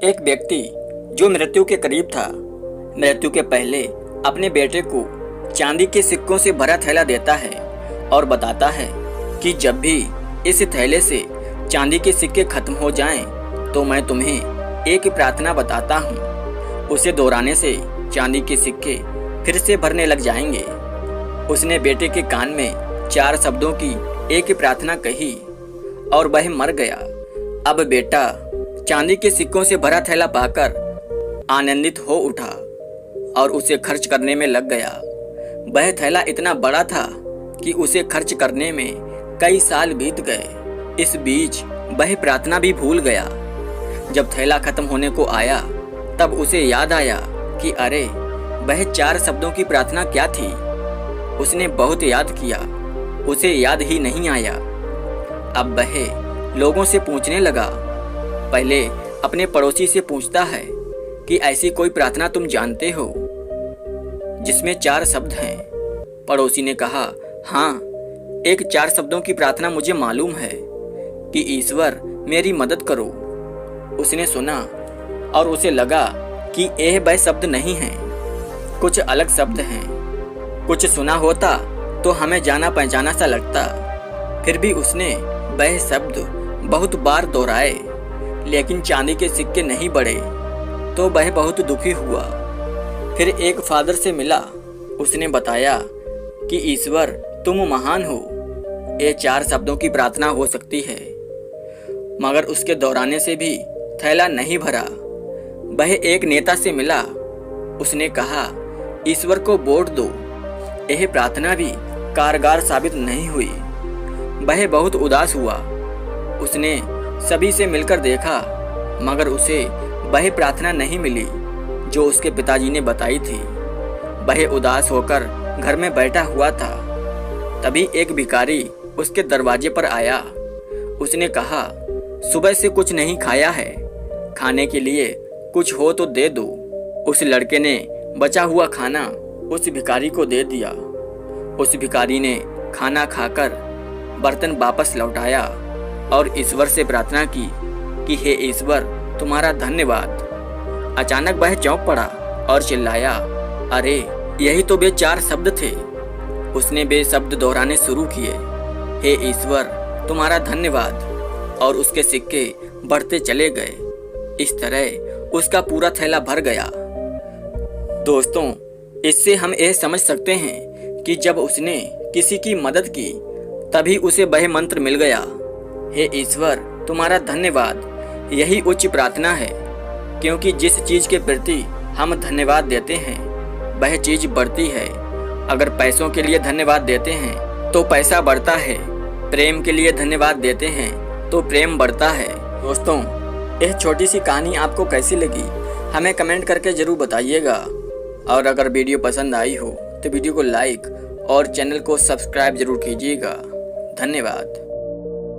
एक व्यक्ति जो मृत्यु के करीब था, मृत्यु के पहले अपने बेटे को चांदी के सिक्कों से भरा थैला देता है और बताता है कि जब भी इस थैले से चांदी के सिक्के खत्म हो जाएं, तो मैं तुम्हें एक प्रार्थना बताता हूँ। उसे दोहराने से चांदी के सिक्के फिर से भरने लग जाएंगे। उसने बेटे के कान में 4 शब्दों की एक प्रार्थना कही और वह मर गया। अब बेटा चांदी के सिक्कों से भरा थैला पाकर आनंदित हो उठा और उसे खर्च करने में लग गया। वह थैला इतना बड़ा था कि उसे खर्च करने में कई साल बीत गए। इस बीच वह प्रार्थना भी भूल गया। जब थैला खत्म होने को आया तब उसे याद आया कि अरे वह 4 शब्दों की प्रार्थना क्या थी। उसने बहुत याद किया, उसे याद ही नहीं आया। अब वह लोगों से पूछने लगा। पहले अपने पड़ोसी से पूछता है कि ऐसी कोई प्रार्थना तुम जानते हो जिसमें 4 शब्द हैं। पड़ोसी ने कहा, हाँ, एक 4 शब्दों की प्रार्थना मुझे मालूम है कि ईश्वर मेरी मदद करो। उसने सुना और उसे लगा कि यह वह शब्द नहीं है, कुछ अलग शब्द हैं। कुछ सुना होता तो हमें जाना पहचाना सा लगता। फिर भी उसने वह शब्द बहुत बार दोहराए, लेकिन चांदी के सिक्के नहीं बढ़े तो वह बहुत दुखी हुआ। फिर एक फादर से मिला। उसने बताया कि ईश्वर तुम महान हो, ये 4 शब्दों की प्रार्थना हो सकती है। मगर उसके दोहराने से भी थैला नहीं भरा। वह एक नेता से मिला। उसने कहा, ईश्वर को वोट दो। यह प्रार्थना भी कारगर साबित नहीं हुई। वह बहुत उदास हुआ। उसने सभी से मिलकर देखा, मगर उसे वह प्रार्थना नहीं मिली जो उसके पिताजी ने बताई थी। वह उदास होकर घर में बैठा हुआ था। तभी एक भिखारी उसके दरवाजे पर आया। उसने कहा, सुबह से कुछ नहीं खाया है, खाने के लिए कुछ हो तो दे दो। उस लड़के ने बचा हुआ खाना उस भिखारी को दे दिया। उस भिखारी ने खाना खाकर बर्तन वापस लौटाया और ईश्वर से प्रार्थना की कि हे ईश्वर, तुम्हारा धन्यवाद। अचानक वह चौंक पड़ा और चिल्लाया, अरे यही तो वे 4 शब्द थे। उसने वे शब्द दोहराने शुरू किए, हे ईश्वर, तुम्हारा धन्यवाद, और उसके सिक्के बढ़ते चले गए। इस तरह उसका पूरा थैला भर गया। दोस्तों, इससे हम यह समझ सकते हैं कि जब उसने किसी की मदद की तभी उसे वह मंत्र मिल गया, हे ईश्वर, तुम्हारा धन्यवाद। यही उच्च प्रार्थना है, क्योंकि जिस चीज़ के प्रति हम धन्यवाद देते हैं वह चीज़ बढ़ती है। अगर पैसों के लिए धन्यवाद देते हैं तो पैसा बढ़ता है, प्रेम के लिए धन्यवाद देते हैं तो प्रेम बढ़ता है। दोस्तों, यह छोटी सी कहानी आपको कैसी लगी हमें कमेंट करके ज़रूर बताइएगा। और अगर वीडियो पसंद आई हो तो वीडियो को लाइक और चैनल को सब्सक्राइब जरूर कीजिएगा। धन्यवाद।